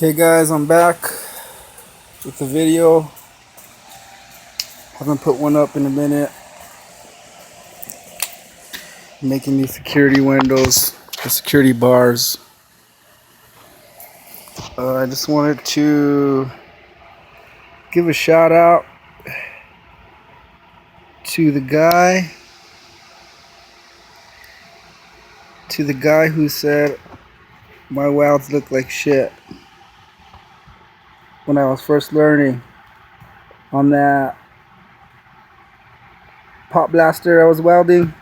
Okay guys, I'm back with the video. Haven't put one up in a minute. Making these security windows, the security bars. I just wanted to give a shout out to the guy who said my welds look like shit when I was first learning on that pop blaster I was welding,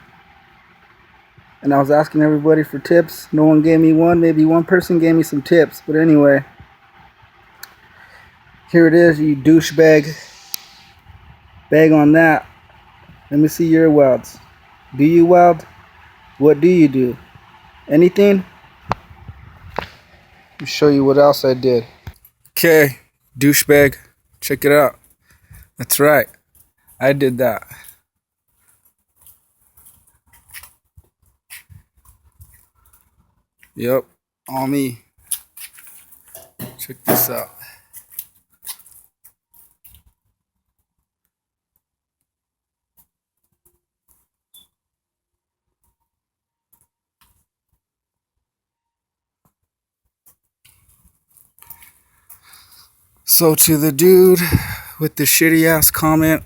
and I was asking everybody for tips. No one gave me one. Maybe one person gave me some tips, but anyway, here it is, you douchebag. Bag on that. Let me see your welds. Do you weld? What do you do? Anything? Let me show you what else I did. Okay, douchebag. Check it out. That's right. I did that. Yep, all me. Check this out. So to the dude with the shitty ass comment,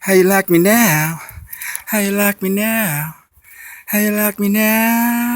how you like me now? How you like me now? How you like me now?